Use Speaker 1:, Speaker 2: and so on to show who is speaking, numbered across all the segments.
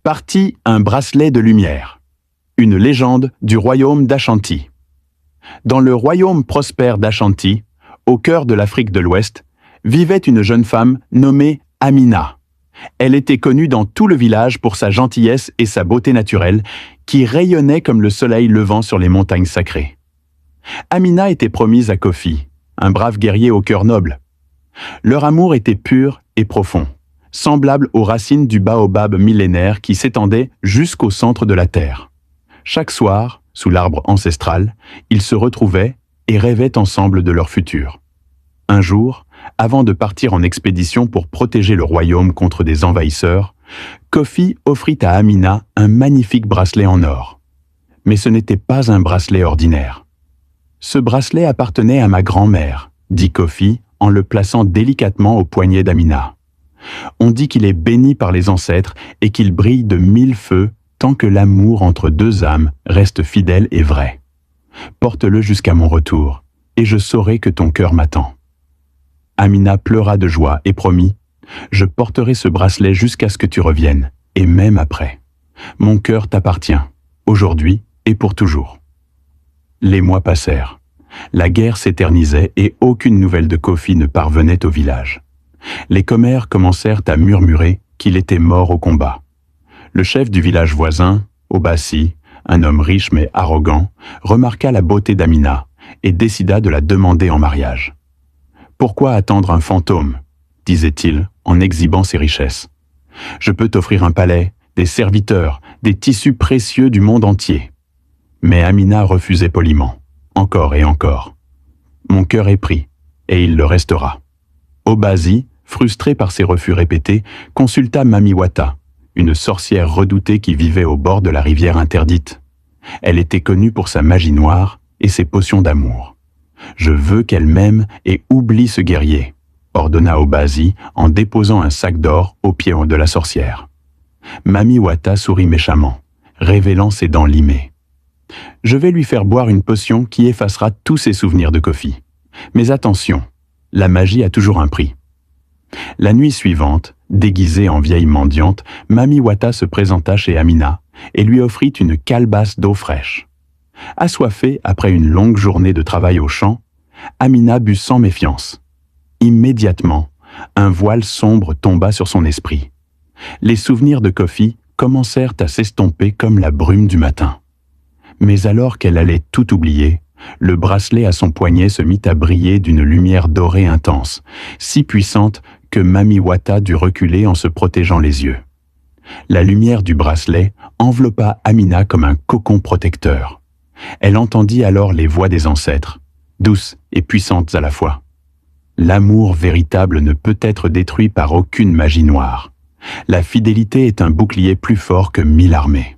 Speaker 1: Partie un bracelet de lumière. Une légende du royaume d'Ashanti. Dans le royaume prospère d'Ashanti, au cœur de l'Afrique de l'Ouest, vivait une jeune femme nommée Amina. Elle était connue dans tout le village pour sa gentillesse et sa beauté naturelle, qui rayonnait comme le soleil levant sur les montagnes sacrées. Amina était promise à Kofi, un brave guerrier au cœur noble. Leur amour était pur et profond, semblable aux racines du baobab millénaire qui s'étendait jusqu'au centre de la terre. Chaque soir, sous l'arbre ancestral, ils se retrouvaient et rêvaient ensemble de leur futur. Un jour, avant de partir en expédition pour protéger le royaume contre des envahisseurs, Kofi offrit à Amina un magnifique bracelet en or. Mais ce n'était pas un bracelet ordinaire. « Ce bracelet appartenait à ma grand-mère », dit Kofi en le plaçant délicatement au poignet d'Amina. « On dit qu'il est béni par les ancêtres et qu'il brille de 1000 feux tant que l'amour entre deux âmes reste fidèle et vrai. Porte-le jusqu'à mon retour, et je saurai que ton cœur m'attend. » Amina pleura de joie et promit « Je porterai ce bracelet jusqu'à ce que tu reviennes, et même après. Mon cœur t'appartient, aujourd'hui et pour toujours. » Les mois passèrent. La guerre s'éternisait et aucune nouvelle de Kofi ne parvenait au village. Les commères commencèrent à murmurer qu'il était mort au combat. Le chef du village voisin, Obasi, un homme riche mais arrogant, remarqua la beauté d'Amina et décida de la demander en mariage. « Pourquoi attendre un fantôme ?» disait-il en exhibant ses richesses. « Je peux t'offrir un palais, des serviteurs, des tissus précieux du monde entier. » Mais Amina refusait poliment, encore et encore. « Mon cœur est pris, et il le restera. » Obasi, frustré par ses refus répétés, consulta Mami Wata, une sorcière redoutée qui vivait au bord de la rivière interdite. Elle était connue pour sa magie noire et ses potions d'amour. « Je veux qu'elle m'aime et oublie ce guerrier », ordonna Obasi en déposant un sac d'or aux pieds de la sorcière. Mami Wata sourit méchamment, révélant ses dents limées. « Je vais lui faire boire une potion qui effacera tous ses souvenirs de Kofi. Mais attention, la magie a toujours un prix. » La nuit suivante, déguisée en vieille mendiante, Mami Wata se présenta chez Amina et lui offrit une calebasse d'eau fraîche. Assoiffée après une longue journée de travail au champ, Amina but sans méfiance. Immédiatement, un voile sombre tomba sur son esprit. Les souvenirs de Kofi commencèrent à s'estomper comme la brume du matin. Mais alors qu'elle allait tout oublier, le bracelet à son poignet se mit à briller d'une lumière dorée intense, si puissante que Mami Wata dut reculer en se protégeant les yeux. La lumière du bracelet enveloppa Amina comme un cocon protecteur. Elle entendit alors les voix des ancêtres, douces et puissantes à la fois. L'amour véritable ne peut être détruit par aucune magie noire. La fidélité est un bouclier plus fort que 1000 armées.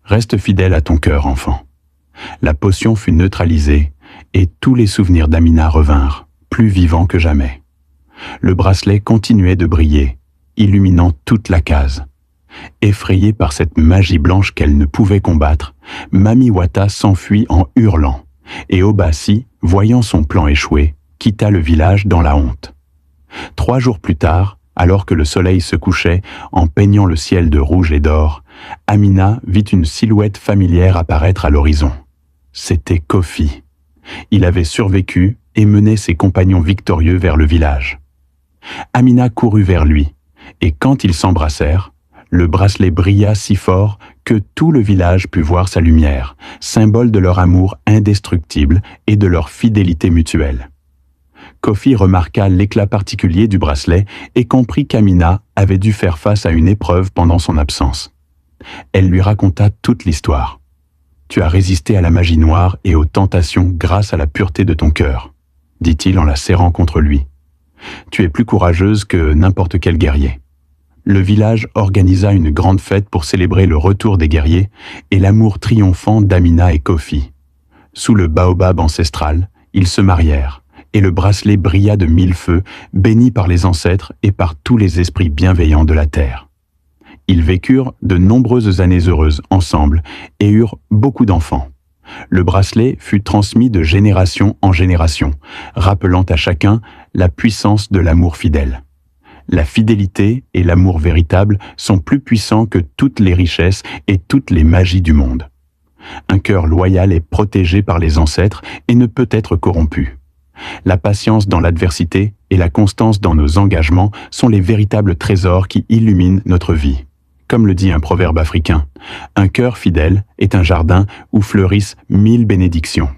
Speaker 1: Reste fidèle à ton cœur, enfant. La potion fut neutralisée et tous les souvenirs d'Amina revinrent, plus vivants que jamais. Le bracelet continuait de briller, illuminant toute la case. Effrayée par cette magie blanche qu'elle ne pouvait combattre, Mami Wata s'enfuit en hurlant, et Obasi, voyant son plan échouer, quitta le village dans la honte. 3 jours plus tard, alors que le soleil se couchait en peignant le ciel de rouge et d'or, Amina vit une silhouette familière apparaître à l'horizon. C'était Kofi. Il avait survécu et menait ses compagnons victorieux vers le village. Amina courut vers lui, et quand ils s'embrassèrent, le bracelet brilla si fort que tout le village put voir sa lumière, symbole de leur amour indestructible et de leur fidélité mutuelle. Kofi remarqua l'éclat particulier du bracelet et comprit qu'Amina avait dû faire face à une épreuve pendant son absence. Elle lui raconta toute l'histoire. « Tu as résisté à la magie noire et aux tentations grâce à la pureté de ton cœur, » dit-il en la serrant contre lui. « Tu es plus courageuse que n'importe quel guerrier. » Le village organisa une grande fête pour célébrer le retour des guerriers et l'amour triomphant d'Amina et Kofi. Sous le baobab ancestral, ils se marièrent, et le bracelet brilla de 1000 feux, béni par les ancêtres et par tous les esprits bienveillants de la terre. Ils vécurent de nombreuses années heureuses ensemble et eurent beaucoup d'enfants. Le bracelet fut transmis de génération en génération, rappelant à chacun la puissance de l'amour fidèle. La fidélité et l'amour véritable sont plus puissants que toutes les richesses et toutes les magies du monde. Un cœur loyal est protégé par les ancêtres et ne peut être corrompu. La patience dans l'adversité et la constance dans nos engagements sont les véritables trésors qui illuminent notre vie. Comme le dit un proverbe africain, un cœur fidèle est un jardin où fleurissent 1000 bénédictions.